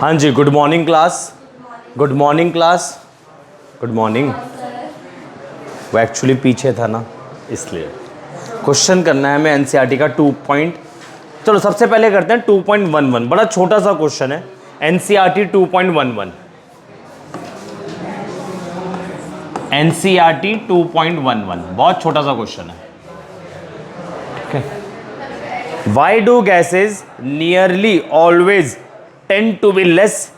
हाँ जी, good morning class. Good morning class. Good morning. वो एक्चुअली पीछे था ना, इसलिए क्वेश्चन करना है हमें एनसीईआरटी का 2 पॉइंट। चलो सबसे पहले करते हैं 2.11। बड़ा छोटा सा क्वेश्चन है, एनसीईआरटी 2.11। एनसीईआरटी 2.11 बहुत छोटा सा क्वेश्चन है, ठीक है। Why do gases nearly always tend to be less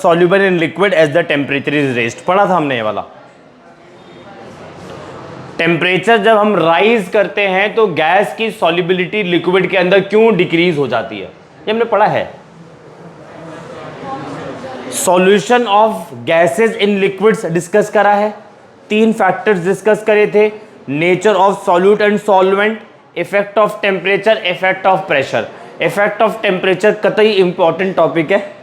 soluble in liquid as the temperature is raised. पढ़ा था हमने ये वाला। टेम्परेचर जब हम राइज करते हैं तो गैस की सॉल्युबिलिटी लिक्विड के अंदर क्यों डिक्रीज हो जाती है, ये हमने पढ़ा है। Solution of gases in liquids discuss करा है। 3 फैक्टर्स डिस्कस करे थे, nature of solute and solvent, effect of temperature, effect of pressure. Effect of temperature कतई इंपॉर्टेंट टॉपिक है।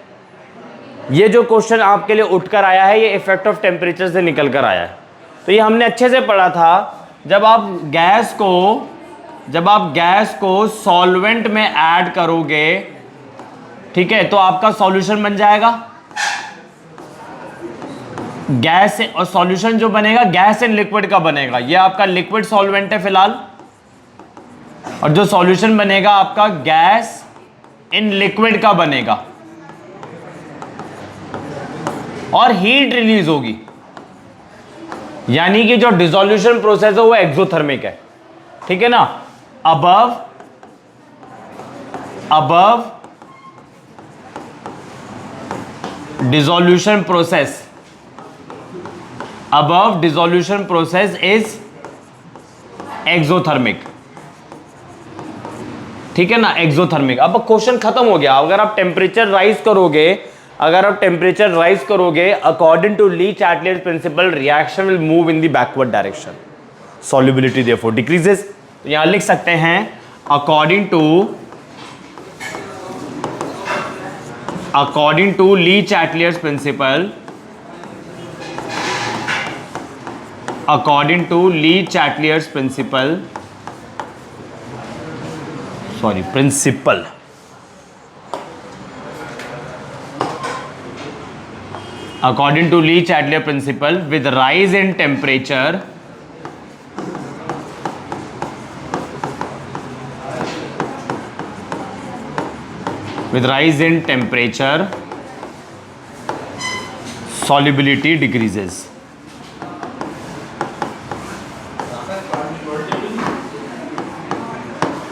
ये जो क्वेश्चन आपके लिए उठकर आया है ये इफेक्ट ऑफ टेम्परेचर से निकल कर आया है। तो ये हमने अच्छे से पढ़ा था। जब आप गैस को सॉल्वेंट में ऐड करोगे, ठीक है, तो आपका सॉल्यूशन बन जाएगा। गैस और सॉल्यूशन जो बनेगा गैस एंड लिक्विड का बनेगा। ये आपका लिक्विड सॉल्वेंट है फिलहाल, और जो सॉल्यूशन बनेगा आपका गैस इन लिक्विड का बनेगा, और हीट रिलीज होगी। यानी कि जो डिसोल्यूशन प्रोसेस है वो एक्सोथर्मिक है, ठीक है ना। Above dissolution process is exothermic, ठीक है ना, एक्सोथर्मिक। अब क्वेश्चन खत्म हो गया। अगर आप टेम्परेचर राइज करोगे according to Le Chatelier's principle, reaction will move in the backward direction, solubility therefore decreases. तो यहां लिख सकते हैं according to Le Chatelier's principle, according to Le Chatelier's principle, according to Lee Chatelier principle, with rise in temperature, solubility decreases.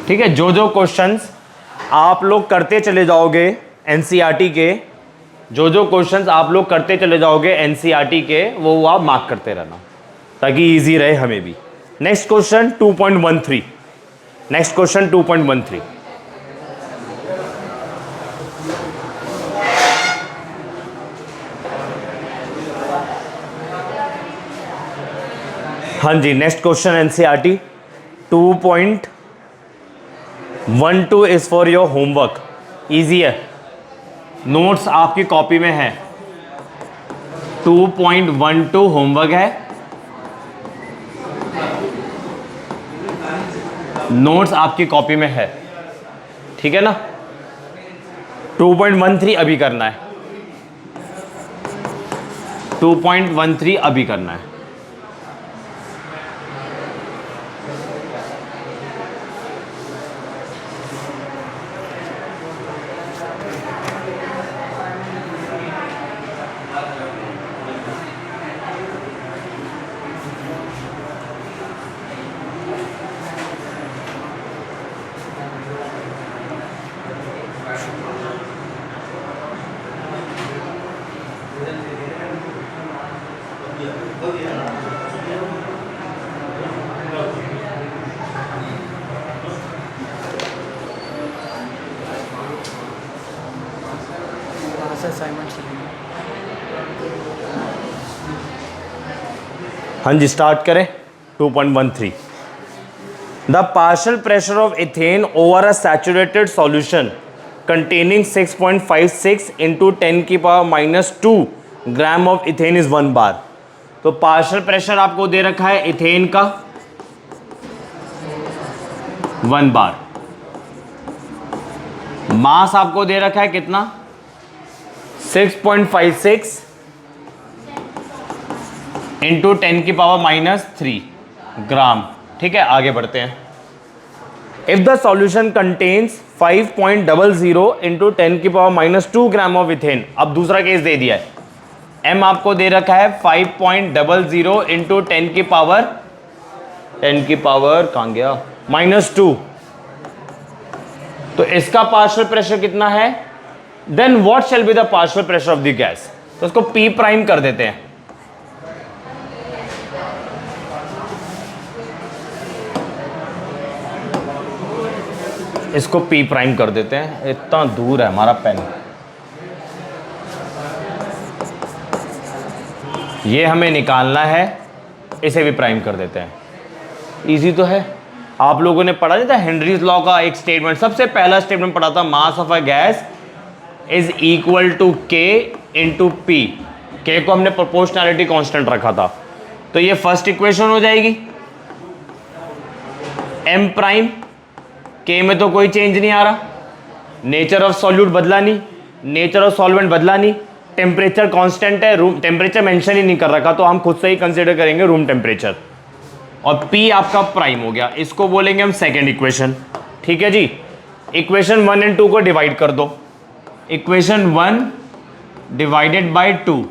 ठीक है, जो questions आप लोग करते चले जाओगे एनसीईआरटी के, जो क्वेश्चंस आप लोग करते चले जाओगे एनसीईआरटी के, वो आप मार्क करते रहना ताकि इजी रहे हमें भी। Next question 2.13। हाँ जी, next question NCERT 2.12 is for your homework. Easy है, नोट्स आपकी कॉपी में है। 2.12 होमवर्क है, नोट्स आपकी कॉपी में है, ठीक है ना। 2.13 अभी करना है, 2.13 अभी करना है। हाँ जी, स्टार्ट करें। 2.13। The partial pressure of ethane over a saturated solution containing 6.56 into 10⁻⁻2 gram of ethane is 1 बार। तो पार्शियल प्रेशर आपको दे रखा है इथेन का 1 बार। मास आपको दे रखा है कितना 6.56 इंटू 10⁻³ ग्राम। ठीक है, आगे बढ़ते हैं। If the solution contains 5.00 into 10⁻² gram of ethane. अब दूसरा केस दे दिया है, m आपको दे रखा है 5.00 इंटू 10⁻, कहां गया, -2। तो इसका पार्शियल प्रेशर कितना है? Then what shall be the partial pressure of the gas? तो इसको P प्राइम कर देते हैं। इसको P प्राइम कर देते हैं। इतना दूर है हमारा पेन, ये हमें निकालना है, इसे भी प्राइम कर देते हैं। इजी तो है। आप लोगों ने पढ़ा नहीं था हेनरीज लॉ का एक स्टेटमेंट, सबसे पहला स्टेटमेंट पढ़ा था, mass of a gas is equal to K into P। K को हमने प्रोपोर्शनैलिटी कांस्टेंट रखा था। तो ये फर्स्ट इक्वेशन हो जाएगी। m प्राइम, K में तो कोई चेंज नहीं आ रहा, नेचर ऑफ सॉल्यूट बदला नहीं, नेचर ऑफ सॉल्वेंट बदला नहीं, टेम्परेचर कांस्टेंट है, रूम टेम्परेचर मेंशन ही नहीं कर रखा, तो हम खुद से ही कंसीडर करेंगे रूम टेम्परेचर। और P आपका प्राइम हो गया, इसको बोलेंगे हम सेकेंड इक्वेशन। ठीक है जी। इक्वेशन 1 और 2 को डिवाइड कर दो। Equation 1 divided by 2।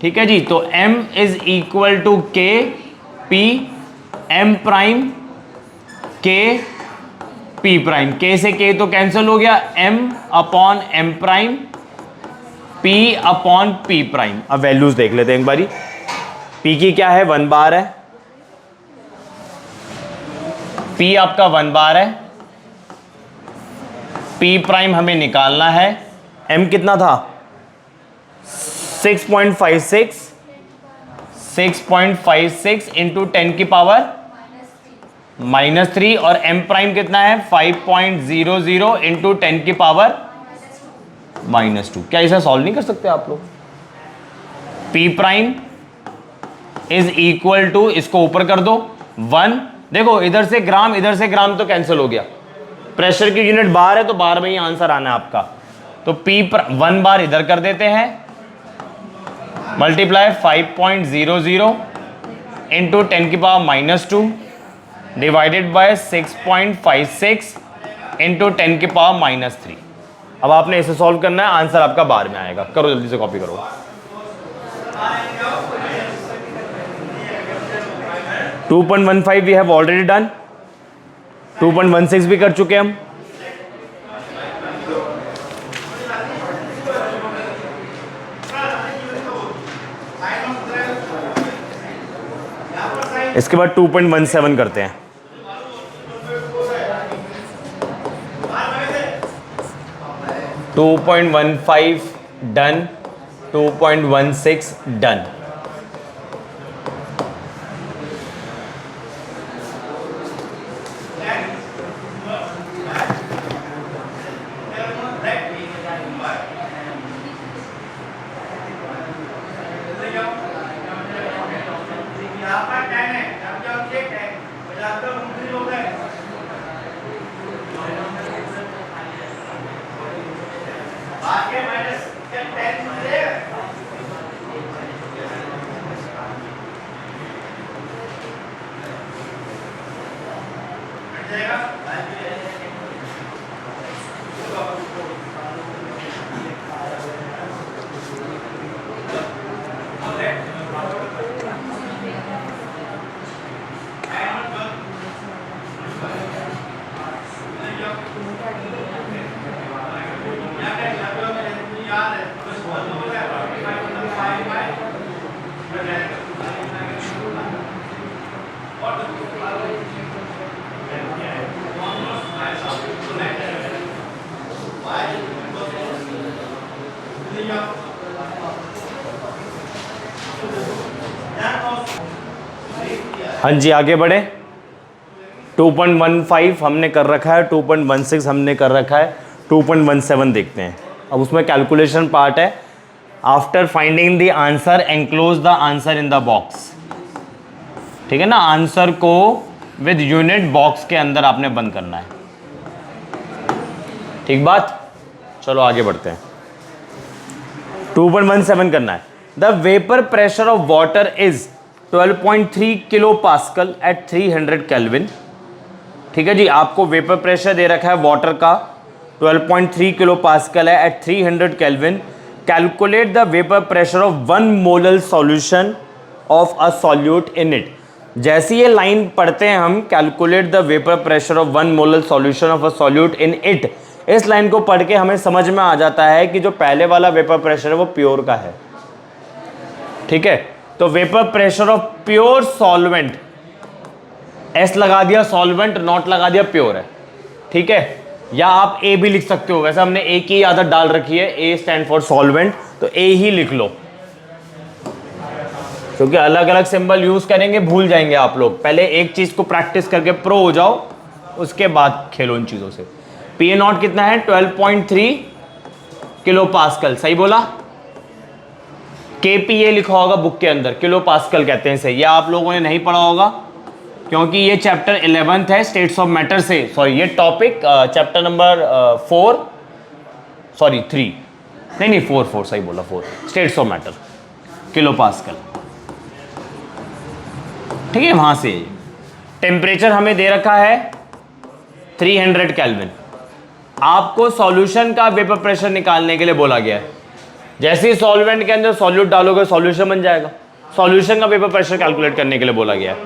ठीक है जी। तो m is equal to K P, m prime K P prime. K से K तो कैंसिल हो गया, m upon m prime P upon P prime. अब वैल्यूज देख लेते हैं एक बारी। P की क्या है, 1 बार है, P आपका 1 बार है, P प्राइम हमें निकालना है। M कितना था, 6.56 इंटू 10⁻³ और M प्राइम कितना है 5.00 इंटू 10⁻²। क्या इसे सॉल्व नहीं कर सकते आप लोग? P prime is equal to, इसको ऊपर कर दो 1। देखो इधर से ग्राम तो कैंसिल हो गया, प्रेशर की यूनिट बार है तो बार में ही आंसर आना है आपका। तो P 1 बार इधर कर देते हैं, multiply 5.00 into 10⁻² divided by 6.56 into 10⁻³ अब आपने इसे सॉल्व करना है, आंसर आपका बार में आएगा। करो जल्दी से, कॉपी करो। To 2.15 we have already done, 2.16 भी कर चुके हम। इसके बाद 2.17 करते हैं। To 2.15 done, 2.16 done. हाँ जी, आगे बढ़े। 2.15 हमने कर रखा है, 2.16 हमने कर रखा है, 2.17 देखते हैं। अब उसमें कैलकुलेशन पार्ट है। After finding the answer enclose the answer in the box. ठीक है ना, आंसर को विद यूनिट बॉक्स के अंदर आपने बंद करना है। ठीक बात, चलो आगे बढ़ते हैं। 2.17 करना है। The vapour pressure of water is 12.3 kilo pascal at 300 kelvin. ठीक है जी, आपको वेपर प्रेशर दे रखा है वाटर का 12.3 किलो पास्कल है at 300 kelvin. Calculate the vapour pressure of 1 molar solution of a solute in it. जैसे ये लाइन पढ़ते हैं हम, calculate the vapour pressure of 1 molar solution of a solute in it, इस लाइन को पढ़ के हमें समझ में आ जाता है कि जो पहले वाला वेपर प्रेशर है वो प्योर का है। ठीक है, तो vapour pressure of pure solvent, S लगा दिया सॉल्वेंट, नॉट लगा दिया प्योर है। ठीक है, या आप ए भी लिख सकते हो, वैसे हमने ए की आदत डाल रखी है, ए स्टैंड फॉर सॉल्वेंट, तो ए ही लिख लो, क्योंकि अलग अलग सिंबल यूज करेंगे भूल जाएंगे आप लोग। पहले एक चीज को प्रैक्टिस करके प्रो हो जाओ, उसके बाद खेलो इन चीजों से। पी ए नॉट कितना है? 12.3 किलो पास्कल, सही बोला। के पी ए लिखा होगा बुक के अंदर, किलो पास्कल कहते हैं इसे, यह आप लोगों ने नहीं पढ़ा होगा क्योंकि ये चैप्टर 11th है स्टेट्स ऑफ मैटर से, सॉरी ये टॉपिक चैप्टर नंबर 4 सॉरी 3 नहीं 4 सही बोला 4 states of matter, kilo pascal. ठीक है, वहां से टेम्परेचर हमें दे रखा है 300 केल्विन। आपको सॉल्यूशन का वेपर प्रेशर निकालने के लिए बोला गया है। जैसे ही सॉल्वेंट के अंदर सॉल्यूट डालोगे सॉल्यूशन बन जाएगा, सॉल्यूशन का वेपर प्रेशर कैलकुलेट करने के लिए बोला गया है।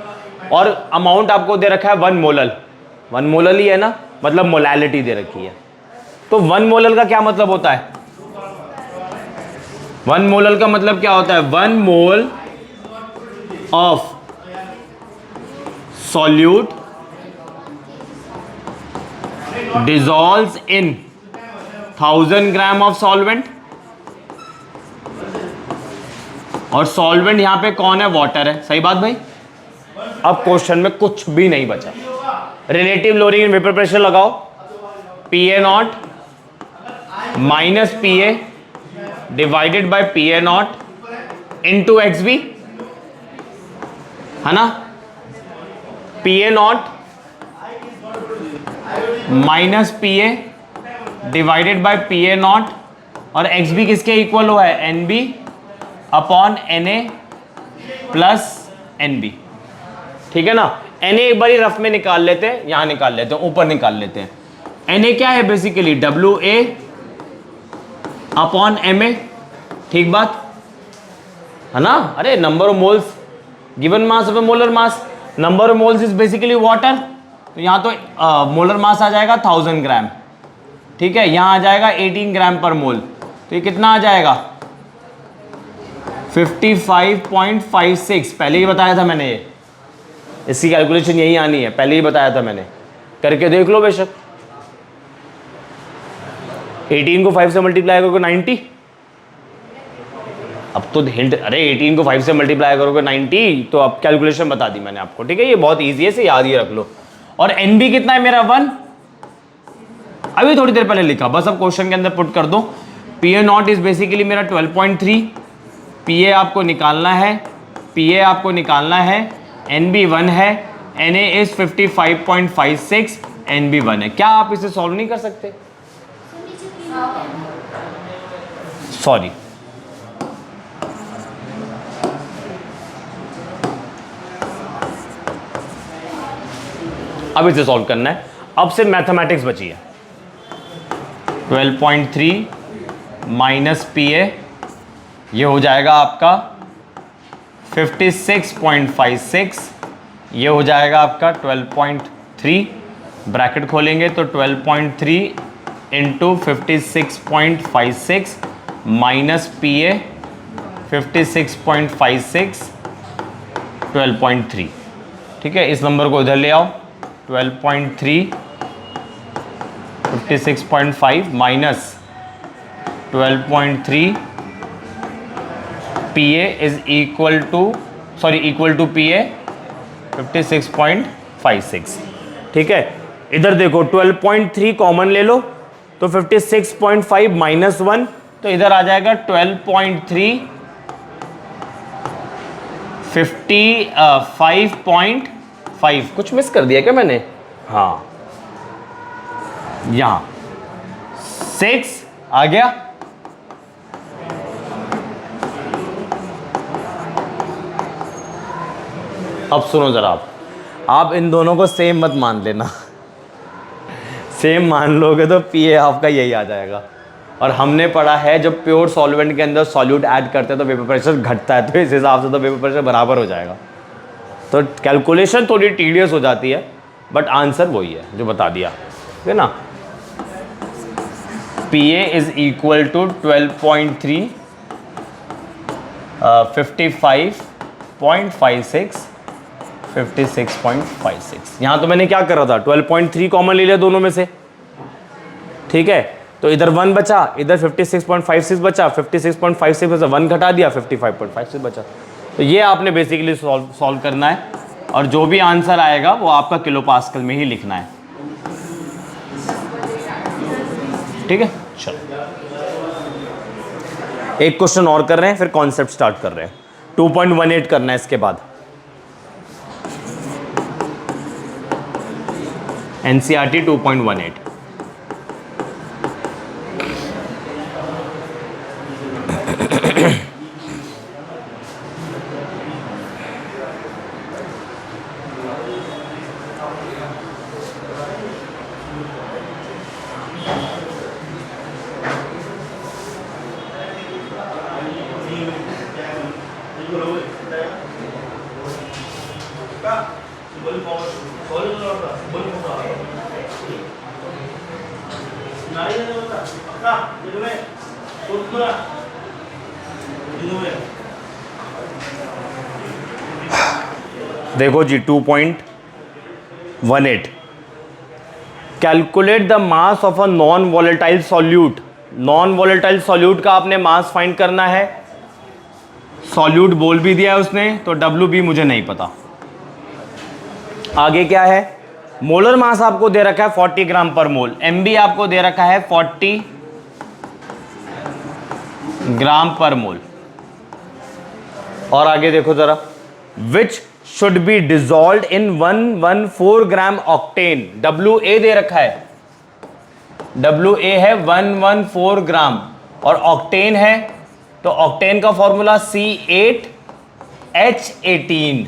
और अमाउंट आपको दे रखा है 1 मोलर, 1 मोलर ही है ना, मतलब मोलैलिटी दे रखी है। तो 1 मोलर का क्या मतलब होता है? 1 मोलर का मतलब क्या होता है? 1 mole of solute dissolves in 1000 gram of solvent, और सॉल्वेंट यहां पे कौन है? वाटर है, सही बात भाई। अब क्वेश्चन में कुछ भी नहीं बचा। Relative lowering in vapour pressure लगाओ, P A not minus P A divided by P A not into X B, है ना। P A not minus P A divided by P A not, और X B किसके equal हुआ है? N B upon N A plus N B. ठीक है ना। N A एक बार रफ में निकाल लेते हैं, यहां निकाल लेते हैं, ऊपर निकाल लेते हैं। एन ए क्या है? Basically W A upon M A, ठीक बात है ना। अरे number of moles given mass of molar mass, number of moles is basically water, तो यहां तो मोलर मास आ जाएगा 1000 ग्राम। ठीक है, यहां आ जाएगा 18 ग्राम पर मोल, तो ये कितना आ जाएगा? 55.56। पहले ही बताया था मैंने, ये इसकी कैलकुलेशन यही आनी है, पहले ही बताया था मैंने, करके देख लो बेशक। 18 को 5 से मल्टीप्लाई करोगे 90, अब तो हिंट, अरे 18 को 5 से मल्टीप्लाई करोगे 90, तो अब कैलकुलेशन बता दी मैंने आपको। ठीक है, ये बहुत इजी है, इसे याद ही रख लो। और एन बी कितना है मेरा? 1, अभी थोड़ी देर पहले लिखा, बस अब क्वेश्चन के अंदर पुट कर दो। P A not is basically मेरा 12.3, पी ए आपको निकालना है, पी ए आपको निकालना है, एन बी 1 है, N A is 55.56, N B 1 है। क्या आप इसे सॉल्व नहीं कर सकते? सॉरी, अब इसे सॉल्व करना है। अब सिर्फ मैथमेटिक्स बची है। 12.3 माइनस पी ए, ये हो जाएगा आपका 56.56, ये हो जाएगा आपका 12.3, ब्रैकेट खोलेंगे तो 12.3 इंटू 56.56 माइनस पी ए 56.56 12.3। ठीक है, इस नंबर को इधर ले आओ, 12.3 56.5 minus 12.3 P A is equal to P A 56.56। ठीक है, इधर देखो 12.3 कॉमन ले लो तो 56.5 माइनस 1, तो इधर आ जाएगा 12.3 55.5। कुछ मिस कर दिया क्या मैंने? हाँ, यहां 6 आ गया, अब सुनो ज़रा, आप इन दोनों को सेम मत मान लेना। सेम मान लोगे तो पी ए आपका यही आ जाएगा। और हमने पढ़ा है जब प्योर सॉल्वेंट के अंदर सॉल्यूट ऐड करते हैं तो वेपर प्रेशर घटता है, तो इस हिसाब से तो वेपर प्रेशर बराबर हो जाएगा। तो कैलकुलेशन थोड़ी टीडियस हो जाती है, बट आंसर वही है जो बता दिया, ठीक है ना। P A is equal to 12.3 55.56 56.56। यहाँ तो मैंने क्या कर रहा था, 12.3 कॉमन ले लिया दोनों में से, ठीक है। तो इधर 1 बचा, इधर 56.56 बचा, 56.56 में से 1 घटा दिया, 55.56 बचा। तो ये आपने बेसिकली सॉल्व करना है, और जो भी आंसर आएगा वो आपका किलो पास्कल में ही लिखना है, ठीक है। चलो एक क्वेश्चन और कर रहे हैं, फिर कॉन्सेप्ट स्टार्ट कर रहे हैं। 2.18 करना है इसके बाद। एनसीईआरटी 2.18। देखो जी 2.18, calculate the mass of a non volatile solute. Non volatile solute का आपने मास फाइंड करना है। सॉल्यूट बोल भी दिया है उसने, तो डब्ल्यू बी मुझे नहीं पता। आगे क्या है, मोलर मास आपको दे रखा है 40 ग्राम पर मोल, एम बी आपको दे रखा है 40 ग्राम पर मोल। और आगे देखो जरा, which should be dissolve in 114 gram octane. W A दे रखा है, डब्ल्यू ए है 114 ग्राम, और ऑक्टेन है, तो ऑक्टेन का फॉर्मूला C8H18,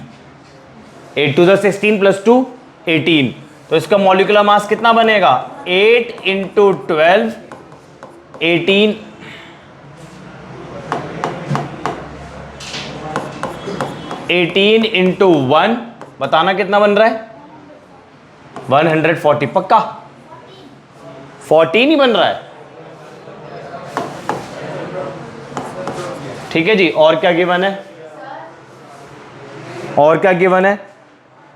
8 to the 16 + 2 18। तो इसका मॉलिक्यूलर मास कितना बनेगा, 8 × 12 18 18 × 1, बताना कितना बन रहा है, 140। पक्का 14 ही बन रहा है, ठीक है जी। और क्या गिवन है, और क्या गिवन है,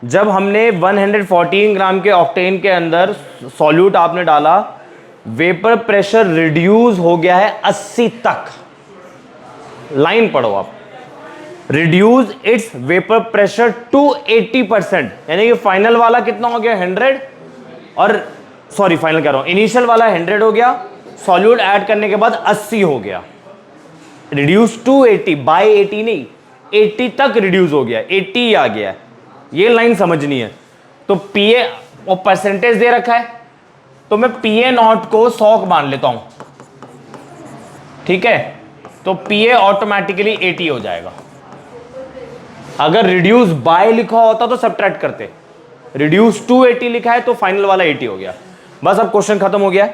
जब हमने 114 ग्राम के ऑक्टेन के अंदर सॉल्यूट आपने डाला, वेपर प्रेशर रिड्यूस हो गया है 80 तक। लाइन पढ़ो आप, reduce its vapour pressure to 80%, यानी कि फाइनल वाला कितना हो गया 100, और सॉरी फाइनल कह रहा हूं, इनिशियल वाला 100 हो गया, सॉल्यूट ऐड करने के बाद 80 हो गया। रिड्यूस टू 80 बाय 80 नहीं, 80 तक रिड्यूस हो गया, 80 आ गया। ये लाइन समझनी है। तो पीए और परसेंटेज दे रखा है, तो मैं पीए नॉट को 100 मान लेता हूं, ठीक है। तो पीए ऑटोमेटिकली 80 हो जाएगा। अगर रिड्यूस बाय लिखा होता तो सब्ट्रैक्ट करते, रिड्यूस टू 80 लिखा है तो फाइनल वाला 80 हो गया। बस अब क्वेश्चन खत्म हो गया।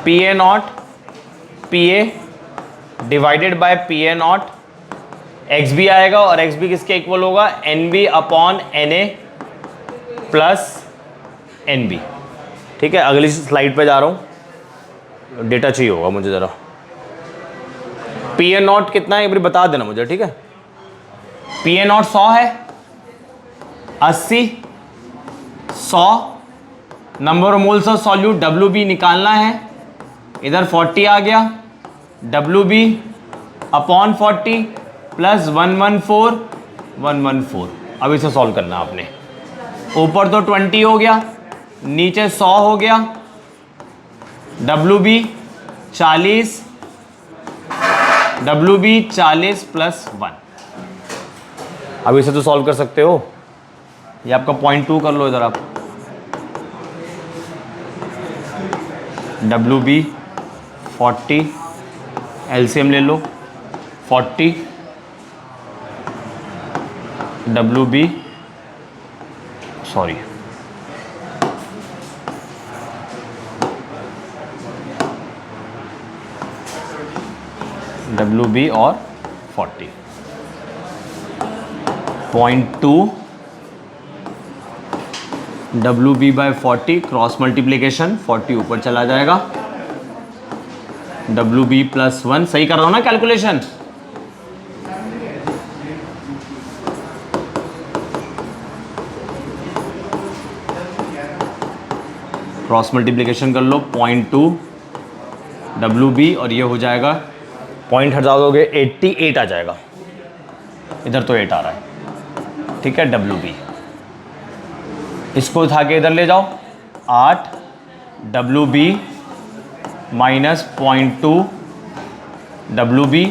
PA not, PA divided by PA not, X B आएगा, और एक्स बी किसके इक्वल होगा, N B upon N A plus N B, ठीक है। अगली स्लाइड पे जा रहा हूं, डेटा चाहिए होगा मुझे जरा। पीए नॉट कितना है एक बार बता देना मुझे, ठीक है। पीए नॉट 100 है, 80 100 number of moles of solute, W B निकालना है, इधर 40 आ गया, डब्ल्यू बी अपॉन 40 प्लस 114। अब इसे सॉल्व करना आपने। ऊपर तो 20 हो गया, नीचे 100 हो गया, W B 40, W B 40 plus 1। अब इसे तो सॉल्व कर सकते हो, ये आपका 0.2 कर लो इधर आप, डब्ल्यू बी 40, एलसीएम ले लो 40 W B, sorry W B और 40, 0.2 W B by 40 cross multiplication 40 ऊपर चला जाएगा, डब्ल्यू बी प्लस 1, सही कर रहा हूं ना कैलकुलेशन? क्रॉस मल्टीप्लीकेशन कर लो, 0.2 डब्ल्यू बी और ये हो जाएगा, पॉइंट हटा दोगे 88 आ जाएगा, इधर तो 8 आ रहा है, ठीक है। डब्ल्यू बी इसको उठा के इधर ले जाओ, 8 W B minus 0.2 W B,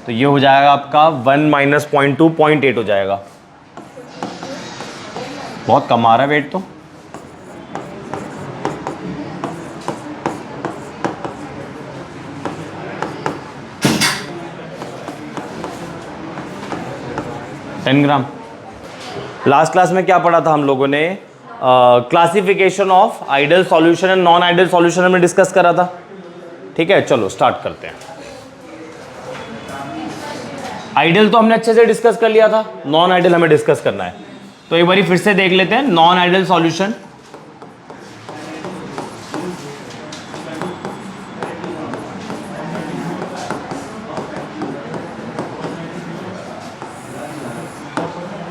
तो ये हो जाएगा आपका 1 माइनस 0.2 0.8 हो जाएगा। बहुत कम आ रहा है वेट तो। Ten gram. लास्ट क्लास में क्या पढ़ा था हम लोगों ने? Classification of ideal solution and non ideal solution हमने डिस्कस करा था, ठीक है। चलो स्टार्ट करते हैं। आइडियल तो हमने अच्छे से डिस्कस कर लिया था, नॉन आइडियल हमें डिस्कस करना है, तो एक बार फिर से देख लेते हैं नॉन आइडियल सॉल्यूशन।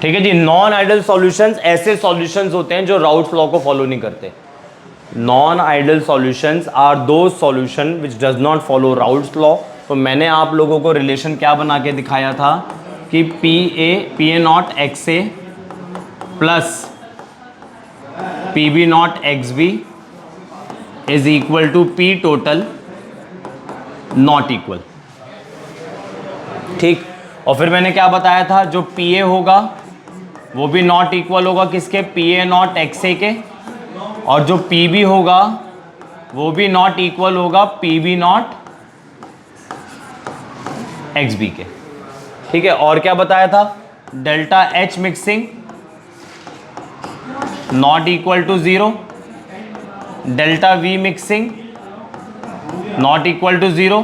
ठीक है जी। नॉन आइडियल सॉल्यूशंस ऐसे सॉल्यूशंस होते हैं जो राउट्स लॉ को फॉलो नहीं करते। नॉन आइडियल सॉल्यूशंस आर दो solution which does not follow routes law. तो मैंने आप लोगों को रिलेशन क्या बना के दिखाया था कि P A not X A plus P B not X B is equal to P total not equal, ठीक। और फिर मैंने क्या बताया था, जो पी ए होगा वो भी नॉट इक्वल होगा किसके? P A not X A के, और जो पी बी होगा वो भी नॉट इक्वल होगा P B not X B के, ठीक है। और क्या बताया था? Delta H mixing not equal to 0, delta V mixing not equal to 0,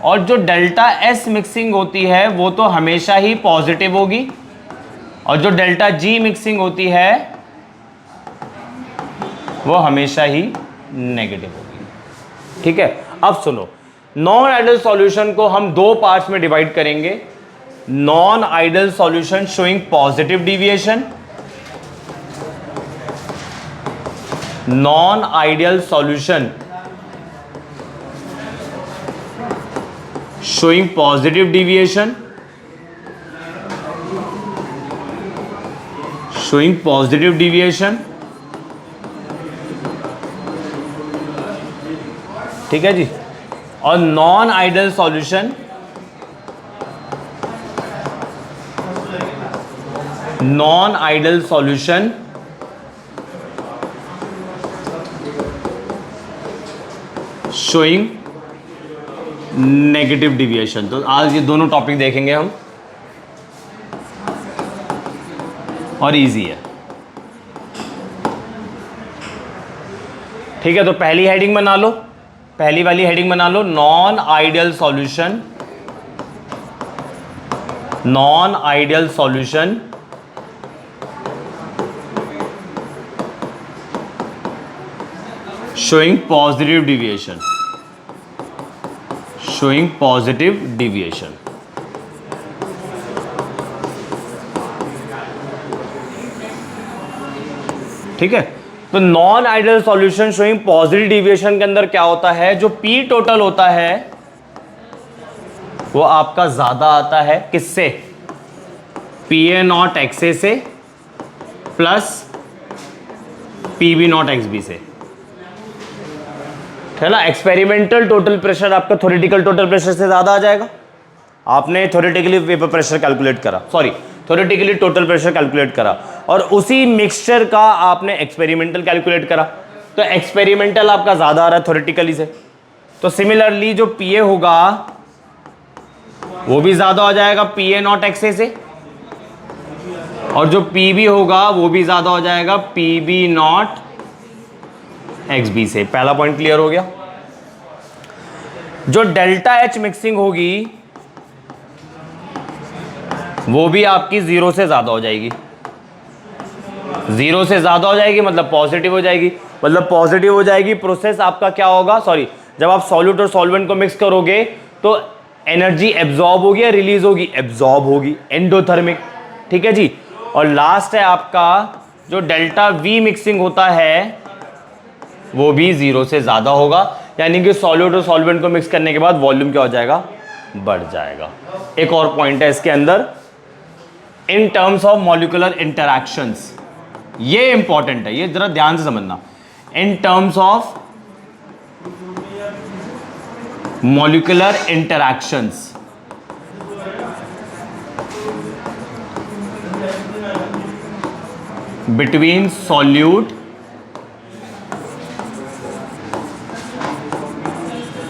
और जो डेल्टा एस मिक्सिंग होती है वो तो हमेशा ही पॉजिटिव होगी, और जो डेल्टा जी मिक्सिंग होती है वो हमेशा ही नेगेटिव होगी, ठीक है। अब सुनो, नॉन आइडियल सॉल्यूशन को हम दो पार्ट्स में डिवाइड करेंगे। Non ideal solution showing positive deviation, non ideal solution showing positive deviation, showing positive deviation, ठीक है जी। और non ideal solution showing negative deviation. तो आज ये दोनों टॉपिक देखेंगे हम, और इजी है, ठीक है। तो पहली हेडिंग बना लो, पहली वाली हेडिंग बना लो, non ideal solution, non ideal solution showing positive deviation, showing positive deviation, ठीक है। तो non ideal solution showing positive deviation के अंदर क्या होता है, जो पी टोटल होता है वो आपका ज्यादा आता है किससे? P A not X A से plus P B not X B से, है ना। एक्सपेरिमेंटल टोटल प्रेशर आपका थ्योरेटिकल टोटल प्रेशर से ज्यादा आ जाएगा। आपने थ्योरेटिकली वेपर प्रेशर कैलकुलेट करा, sorry theoretically total pressure calculate करा, और उसी मिक्सचर का आपने एक्सपेरिमेंटल कैलकुलेट करा, तो एक्सपेरिमेंटल आपका ज्यादा आ रहा है थ्योरेटिकली से। तो सिमिलरली जो पी ए होगा वो भी ज्यादा हो जाएगा P A not X A से, और जो पीबी होगा वो भी ज्यादा हो जाएगा पीबी नॉट एक्सबी से। पहला पॉइंट क्लियर हो गया। जो डेल्टा एच मिक्सिंग होगी वो भी आपकी 0 से ज्यादा हो जाएगी। 0 से ज्यादा हो जाएगी मतलब पॉजिटिव हो जाएगी। मतलब पॉजिटिव हो जाएगी प्रोसेस आपका क्या होगा, सॉरी, जब आप सॉल्यूट और सॉल्वेंट को मिक्स करोगे तो एनर्जी एब्जॉर्ब होगी या रिलीज होगी, एब्जॉर्ब होगी, एंडोथर्मिक। ठीक है जी। और लास्ट है आपका जो डेल्टा वी मिक्सिंग होता है वो भी 0 से ज्यादा होगा, यानी कि सॉल्यूट और सॉल्वेंट को मिक्स करने के बाद वॉल्यूम क्या हो जाएगा, बढ़ जाएगा। एक और पॉइंट है इसके अंदर, in terms of molecular interactions, ये इंपॉर्टेंट है, ये जरा ध्यान से समझना। In terms of molecular interactions, between solute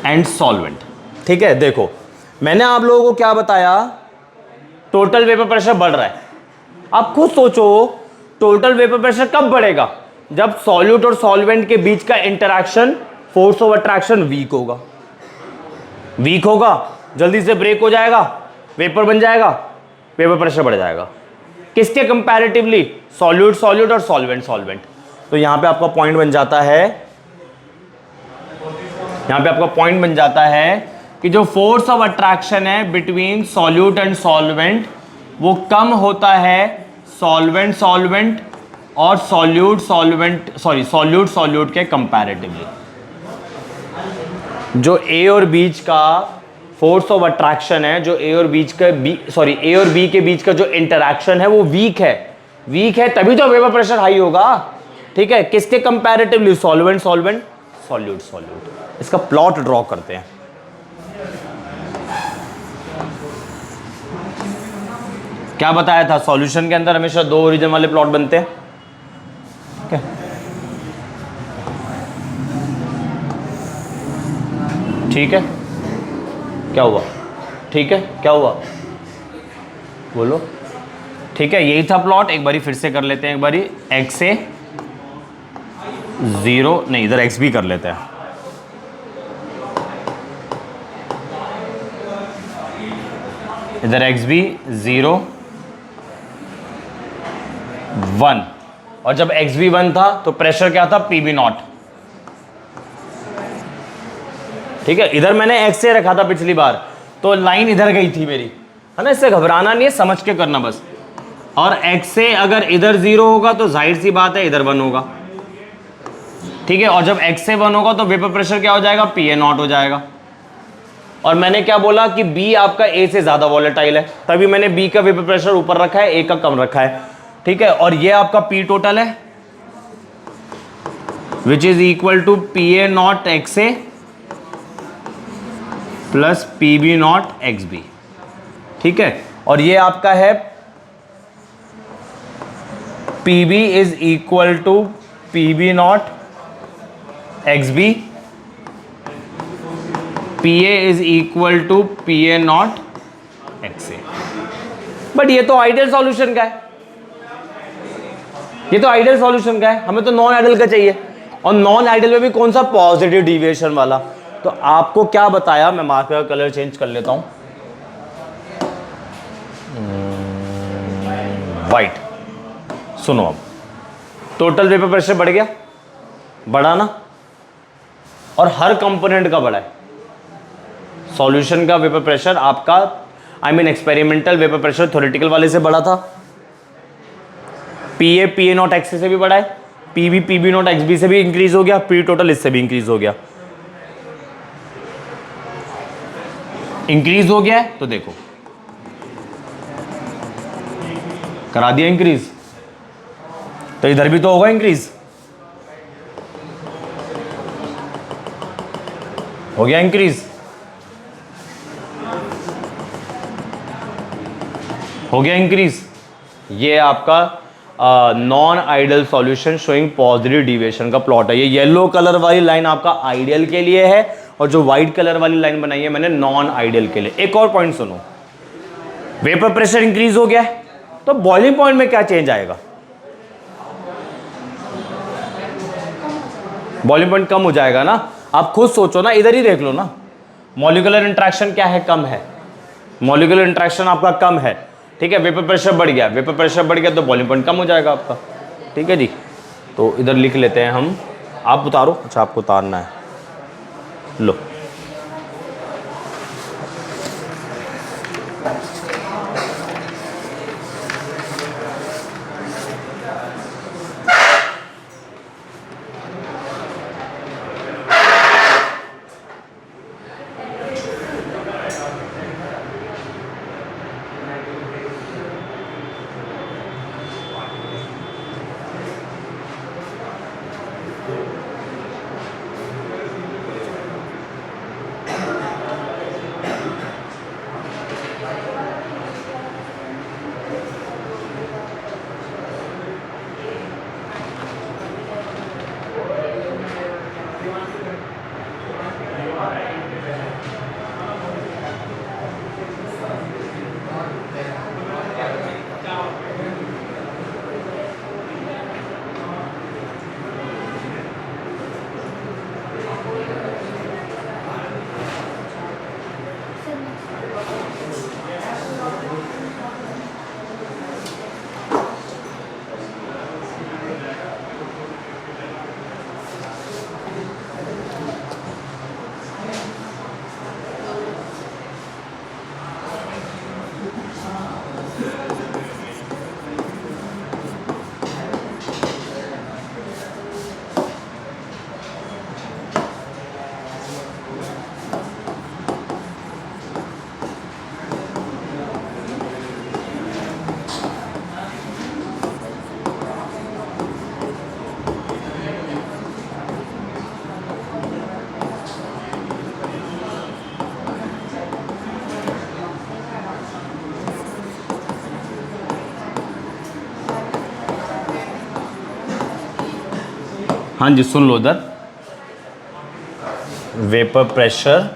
and solvent. ठीक है, देखो मैंने आप लोगों को क्या बताया, टोटल वेपर प्रेशर बढ़ रहा है। आप खुद सोचो टोटल वेपर प्रेशर कब बढ़ेगा, जब सॉल्यूट और सॉल्वेंट के बीच का interaction, force of attraction weak होगा। वीक होगा, जल्दी से ब्रेक हो जाएगा, वेपर बन जाएगा, वेपर प्रेशर बढ़ जाएगा। किसके कंपैरेटिवली, सॉल्यूट सॉल्यूट और सॉल्वेंट सॉल्वेंट। तो यहां पे आपका पॉइंट बन जाता है, यहां पे आपका पॉइंट बन जाता है कि जो फोर्स ऑफ अट्रैक्शन है बिटवीन सॉल्यूट एंड सॉल्वेंट वो कम होता है सॉल्वेंट सॉल्वेंट और solute solvent, sorry, solute solute के कंपैरेटिवली। जो ए और बीच का फोर्स ऑफ अट्रैक्शन है, जो ए और बीच का ए और बी के बीच का जो इंटरैक्शन है वो वीक है। वीक है तभी तो वेपर प्रेशर हाई होगा। ठीक है, किसके comparatively, solvent solvent, solute solute. इसका प्लॉट ड्रॉ करते हैं। क्या बताया था, सॉल्यूशन के अंदर हमेशा 2 ओरिजिन वाले प्लॉट बनते हैं। okay. ठीक है, क्या हुआ, ठीक है, क्या हुआ, बोलो। ठीक है, यही था प्लॉट। एक बारी फिर से कर लेते हैं, एक बारी x से 0, नहीं इधर x भी कर लेते हैं। इधर x भी 0 1, और जब x भी 1 था तो प्रेशर क्या था, PV नॉट। ठीक है, इधर मैंने x से रखा था पिछली बार, तो लाइन इधर गई थी मेरी, है ना। इससे घबराना नहीं है, समझ के करना बस। और x से अगर इधर 0 होगा तो जाहिर सी बात है इधर 1 होगा। ठीक है, और जब x से 1 होगा तो वेपर प्रेशर क्या हो जाएगा, PA नॉट हो जाएगा। और मैंने क्या बोला कि B आपका A से ज्यादा वॉलेटाइल है, तभी मैंने B का वेपर प्रेशर ऊपर रखा है, A का कम रखा है। ठीक है, और ये आपका P टोटल है which is equal to PA not XA plus PB not XB। ठीक है, और ये आपका है PB is equal to PB not XB, PA is equal to PA not XA। But ये तो आइडियल सॉल्यूशन का है, ये तो आइडियल सॉल्यूशन का है, हमें तो नॉन आइडियल का चाहिए। और नॉन आइडियल में भी कौन सा, पॉजिटिव डिविएशन वाला। तो आपको क्या बताया, मैं मार्कर का कलर चेंज कर लेता हूं, वाइट। सुनो, अब टोटल वेपर प्रेशर बढ़ गया, बढ़ा ना, और हर कंपोनेंट का बढ़ा है। सॉल्यूशन का वेपर प्रेशर आपका, I mean experimental vapour pressure theoretical वाले से बढ़ा था, PA PA नॉट XA से भी बढ़ा है, PB PB नॉट XB से भी इंक्रीज हो गया, P टोटल इससे भी इंक्रीज हो गया। इंक्रीज हो गया है तो देखो करा दिया इंक्रीज, तो इधर भी तो होगा इंक्रीज, हो गया इंक्रीज, हो गया इंक्रीज। ये आपका non ideal solution showing positive deviation का प्लॉट है। ये येलो कलर वाली लाइन आपका आइडियल के लिए है, और जो व्हाइट कलर वाली लाइन बनाई है मैंने नॉन आइडियल के लिए। एक और पॉइंट सुनो, वेपर प्रेशर इंक्रीज हो गया है तो तो बॉइलिंग पॉइंट में क्या चेंज आएगा? बॉइलिंग पॉइंट कम हो जाएगा ना। आप खुद सोचो ना, इधर ही देख लो ना, मॉलिक्यूलर इंटरेक्शन क्या है? कम है। मॉलिक्यूलर इंटरेक्शन आपका कम है, ठीक है। वेपर प्रेशर बढ़ गया, वेपर प्रेशर बढ़ गया तो बॉइलिंग पॉइंट कम हो जाएगा आपका, ठीक है जी। तो इधर लिख लेते हैं हम। आप उतारो, अच्छा आपको उतारना है, लो। हाँ जी, सुन लो इधर। Vapour pressure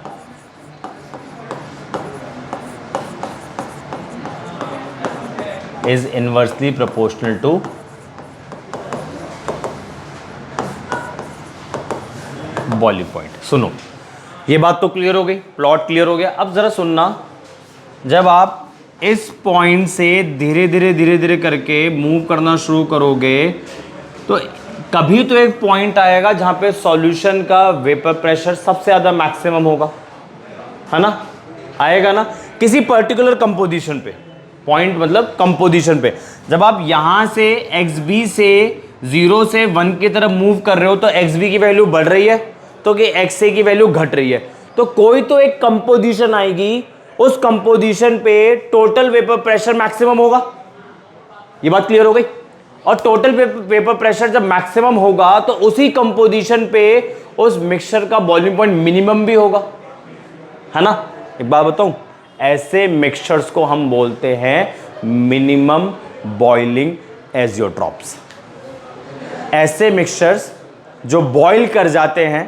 is inversely proportional to boiling point. सुनो, ये बात तो क्लियर हो गई, प्लॉट क्लियर हो गया। अब जरा सुनना, जब आप इस पॉइंट से धीरे धीरे धीरे धीरे करके मूव करना शुरू करोगे तो कभी तो एक पॉइंट आएगा जहां पे सॉल्यूशन का वेपर प्रेशर सबसे ज्यादा मैक्सिमम होगा, है ना? आएगा ना, किसी पर्टिकुलर कंपोजिशन पे। पॉइंट मतलब कंपोजिशन पे। जब आप यहां से XB से 0 से 1 की तरफ मूव कर रहे हो तो XB की वैल्यू बढ़ रही है, तो कि XA की वैल्यू घट रही है। तो कोई तो एक कंपोजिशन आएगी, उस कंपोजिशन पे टोटल वेपर प्रेशर मैक्सिमम होगा। ये बात क्लियर हो गई? और टोटल वेपर प्रेशर जब मैक्सिमम होगा तो उसी कंपोजिशन पे उस मिक्सचर का बॉइलिंग पॉइंट मिनिमम भी होगा, है ना? एक बात बताऊं, ऐसे मिक्सचर्स को हम बोलते हैं मिनिमम बॉइलिंग एजियोट्रॉप्स। ऐसे मिक्सचर्स जो बॉइल कर जाते हैं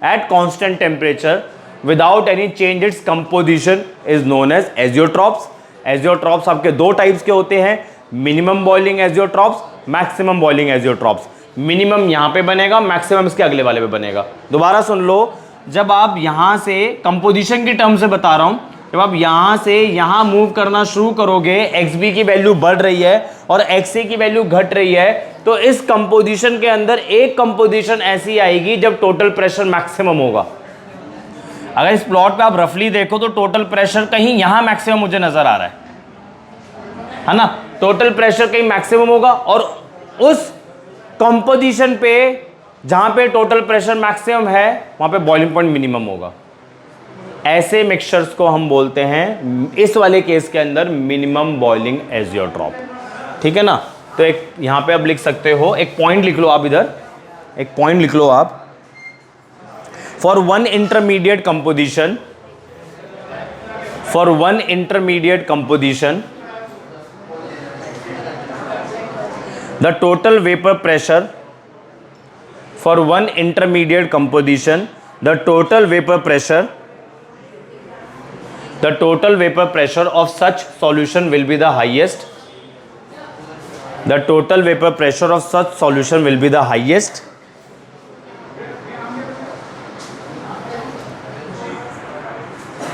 at constant temperature without any change its composition is known as azeotropes. Azeotropes आपके दो टाइप्स के होते हैं, minimum boiling azeotropes, maximum boiling azeotropes. Minimum यहां पे बनेगा, मैक्सिमम इसके अगले वाले पे बनेगा। दोबारा सुन लो, जब आप यहां से कंपोजिशन की टर्म से बता रहा हूं, जब आप यहां से यहां मूव करना शुरू करोगे, XB की वैल्यू बढ़ रही है और XA की वैल्यू घट रही है, तो इस कंपोजिशन के अंदर एक कंपोजिशन ऐसी आएगी जब टोटल प्रेशर मैक्सिमम होगा। अगर इस प्लॉट पे आप रफली देखो तो टोटल प्रेशर कहीं यहां मैक्सिमम मुझे नजर आ रहा है ना? टोटल प्रेशर कहीं मैक्सिमम होगा और उस कंपोजिशन पे जहां पे टोटल प्रेशर मैक्सिमम है वहां पे बॉइलिंग पॉइंट मिनिमम होगा। ऐसे मिक्सचर्स को हम बोलते हैं, इस वाले केस के अंदर, मिनिमम बॉइलिंग एजियोट्रॉप। ठीक है ना? तो एक यहां पे आप लिख सकते हो, एक पॉइंट लिख लो आप इधर, एक पॉइंट लिख लो आप। For one intermediate composition, for one intermediate composition the total vapor pressure, for one intermediate composition, the total vapor pressure of such solution will be the highest, The total vapor pressure of such solution will be the highest.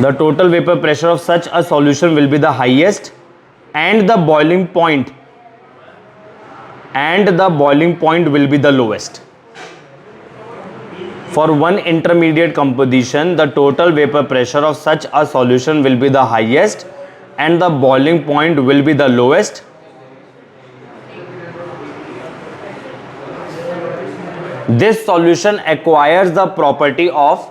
The total vapor pressure of such a solution will be the highest, and the boiling point will be the lowest. For one intermediate composition, the total vapor pressure of such a solution will be the highest and the boiling point will be the lowest. This solution acquires the property of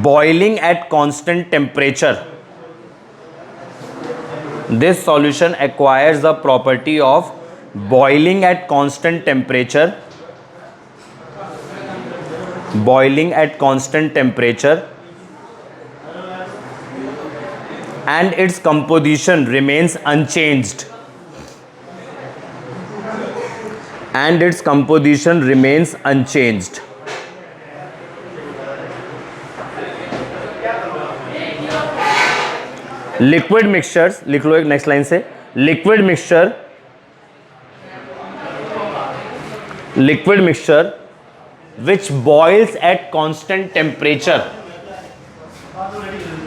boiling at constant temperature. This solution acquires the property of boiling at constant temperature. And its composition remains unchanged. Liquid mixtures, लिख लो एक next line से, liquid mixture which boils at constant temperature.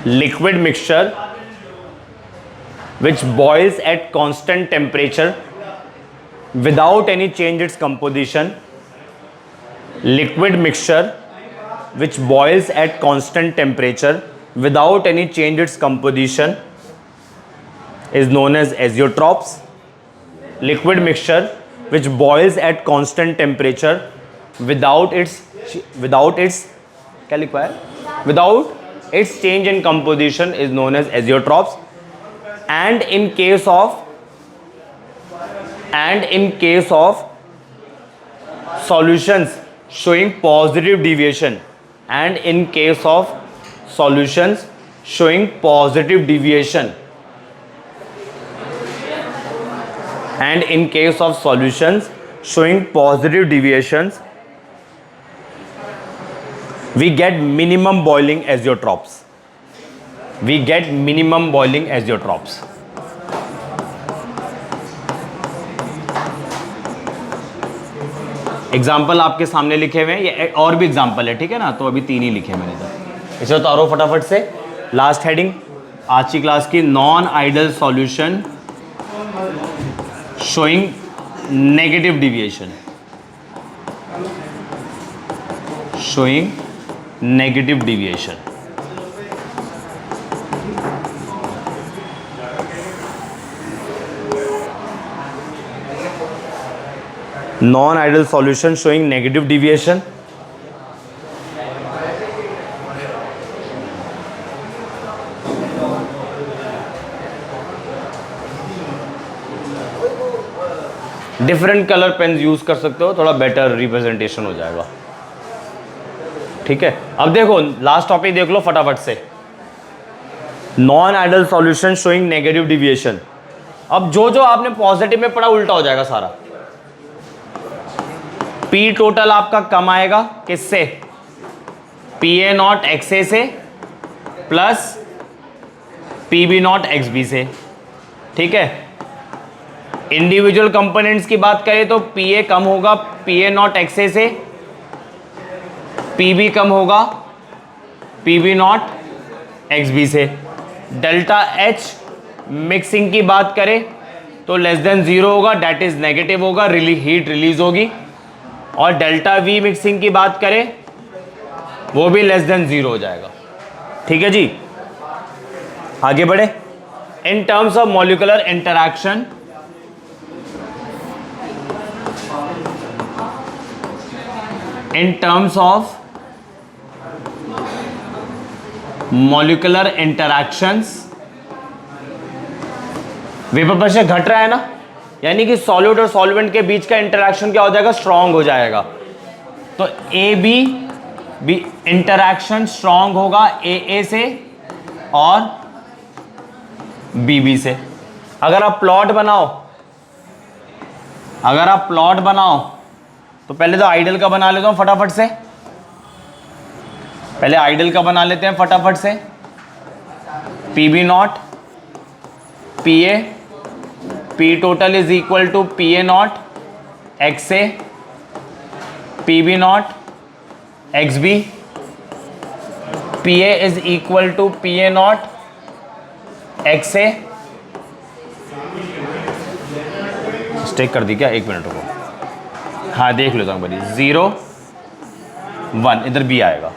Liquid mixture which boils at constant temperature without any change its composition. Liquid mixture which boils at constant temperature without any change its composition is known as azeotrophs. Liquid mixture which boils at constant temperature without its change in composition is known as azeotrophs. And in case of solutions showing positive deviation, we get minimum boiling azeotrophs. Example आपके सामने लिखे हुए हैं, ये और भी example है, ठीक है ना, तो अभी 3 ही लिखे मैंने तो इसे उतारो फटाफट से। लास्ट हेडिंग आज की क्लास की, non ideal solution showing negative deviation. Non-ideal solution showing negative deviation. Different colour pens use कर सकते हो, थोड़ा बेटर रिप्रेजेंटेशन हो जाएगा, ठीक है। अब देखो लास्ट टॉपिक देख लो फटाफट से, non ideal solution showing negative deviation. अब जो आपने पॉजिटिव में पढ़ा उल्टा हो जाएगा सारा। पी टोटल आपका कम आएगा किससे? P A not X A से plus P B not X B से, ठीक है। इंडिविजुअल कंपोनेंट्स की बात करें तो पी ए कम होगा P A not X A से, पी बी कम होगा P B not X B से। डेल्टा एच मिक्सिंग की बात करें तो लेस देन 0 होगा, डेट इज नेगेटिव होगा, हीट रिलीज होगी। और डेल्टा वी मिक्सिंग की बात करें वो भी लेस देन 0 हो जाएगा, ठीक है जी। आगे बढ़े। In terms of molecular interaction, vapour pressure घट रहा है ना, यानी कि सॉलिड और सॉल्वेंट के बीच का इंटरैक्शन क्या हो जाएगा? स्ट्रांग हो जाएगा। तो ए बी इंटरैक्शन स्ट्रांग होगा ए से और बी से। अगर आप प्लॉट बनाओ तो पहले तो आइडियल का बना लेता हूँ फटाफट से, पहले आइडियल का बना लेते हैं फटाफट से। P B not P A, P total is equal to P A not X A, P B not X B, P A is equal to P A not X A. Stack कर दी क्या? एक minute रुको, हाँ देख लेता हूँ भाई। 0 1 इधर बी आएगा,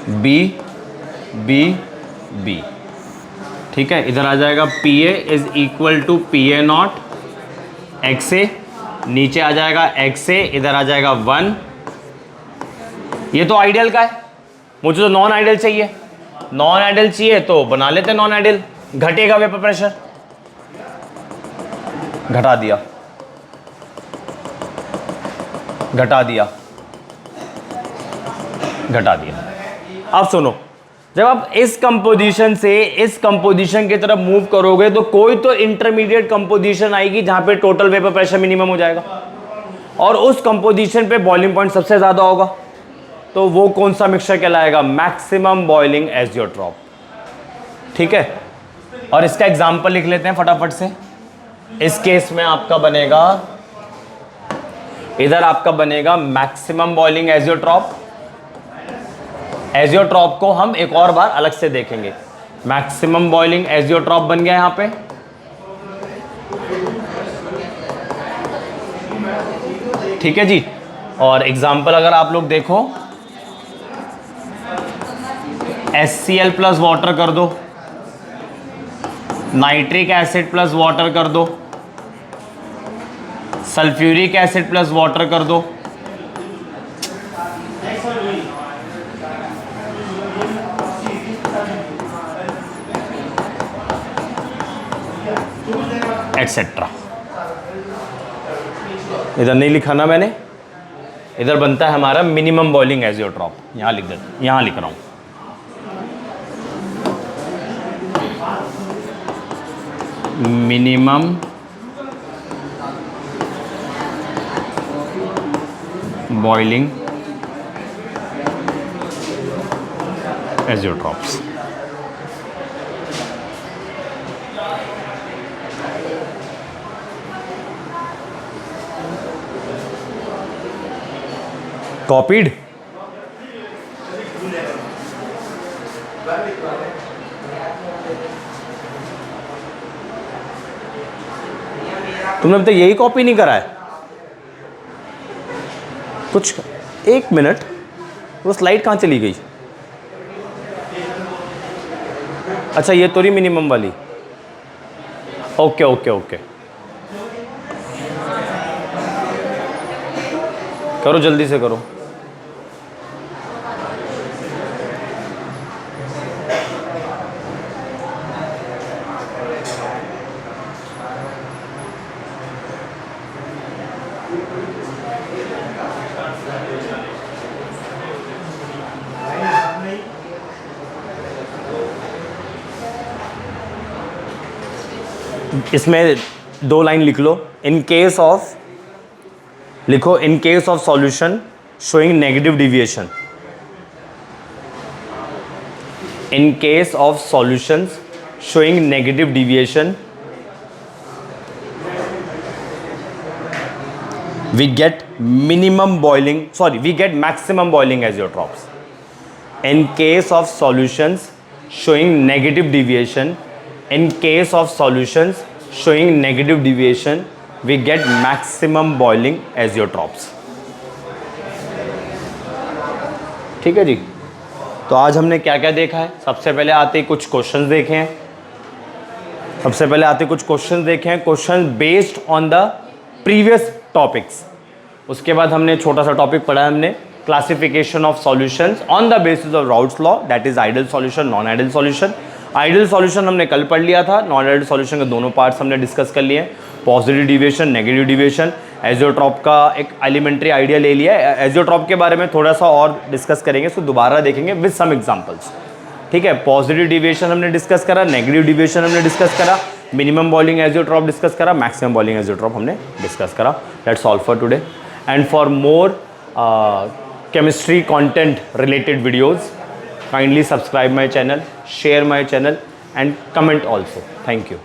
बी बी बी, ठीक है। इधर आ जाएगा P A is equal to P A not X A, नीचे आ जाएगा एक्स ए, इधर आ जाएगा 1। ये तो आइडियल का है, मुझे तो नॉन आइडियल चाहिए। नॉन आइडियल चाहिए तो बना लेते हैं नॉन आइडियल। घटेगा वेपर प्रेशर, घटा दिया, घटा दिया, घटा दिया। अब सुनो, जब आप इस कंपोजिशन से इस कंपोजिशन की तरफ मूव करोगे तो कोई तो इंटरमीडिएट कंपोजिशन आएगी जहां पे टोटल वेपर प्रेशर मिनिमम हो जाएगा, और उस कंपोजिशन पे बॉइलिंग पॉइंट सबसे ज्यादा होगा। तो वो कौन सा मिक्सचर कहलाएगा? मैक्सिमम बॉइलिंग एजियोट्रॉप, ठीक है। और इसका एग्जांपल लिख लेते हैं फटाफट से। इस केस में आपका बनेगा, इधर आपका बनेगा मैक्सिमम बॉइलिंग एजियोट्रॉप। एजियोट्रॉप को हम एक और बार अलग से देखेंगे। मैक्सिमम बॉइलिंग एजियोट्रॉप बन गया यहां पे, ठीक है जी। और एग्जांपल अगर आप लोग देखो, HCl प्लस वाटर कर दो, नाइट्रिक एसिड प्लस वाटर कर दो, सल्फ्यूरिक एसिड प्लस वाटर कर दो, एटसेट्रा। इधर नहीं लिखा ना मैंने, इधर बनता है हमारा मिनिमम बॉइलिंग एजियोट्रॉप। यहां लिख देता, यहां लिख रहा हूं मिनिमम बॉइलिंग एजियोट्रॉप्स। कॉपीड? तुमने अब तक यही कॉपी नहीं करा है कुछ? एक मिनट, वो स्लाइड कहाँ चली गई? अच्छा ये तो रही मिनिमम वाली। ओके ओके ओके, करो जल्दी से करो। इसमें 2 लाइन लिख लो। इन केस ऑफ, लिखो in case of solution showing negative deviation, in case of solutions showing negative deviation we get maximum boiling azeotrophs. In case of solutions showing negative deviation, we get maximum boiling azeotrophs. ठीक है जी। तो आज हमने क्या क्या देखा है? सबसे पहले आते ही कुछ क्वेश्चंस देखे हैं, question based on the previous topics. उसके बाद हमने छोटा सा टॉपिक पढ़ा है हमने, classification of solutions on the basis of routes law, that is ideal solution, non ideal solution. Ideal solution हमने कल पढ़ लिया था, नॉन आइडियल सॉल्यूशन के दोनों पार्ट्स हमने डिस्कस कर लिए, positive deviation, negative deviation. Azeotrope का एक एलिमेंट्री आइडिया ले लिया है। एजियोट्रॉप के बारे में थोड़ा सा और डिस्कस करेंगे, इसको दोबारा देखेंगे विद सम एग्जांपल्स, ठीक है। पॉजिटिव डिविएशन हमने डिस्कस करा, नेगेटिव डिविएशन हमने डिस्कस करा, मिनिमम बॉइलिंग एजियोट्रॉप डिस्कस करा, मैक्सिमम बॉइलिंग एजियोट्रॉप हमने डिस्कस करा। That's all for today and for more chemistry content related videos, kindly subscribe my channel, share my channel and comment also. Thank you.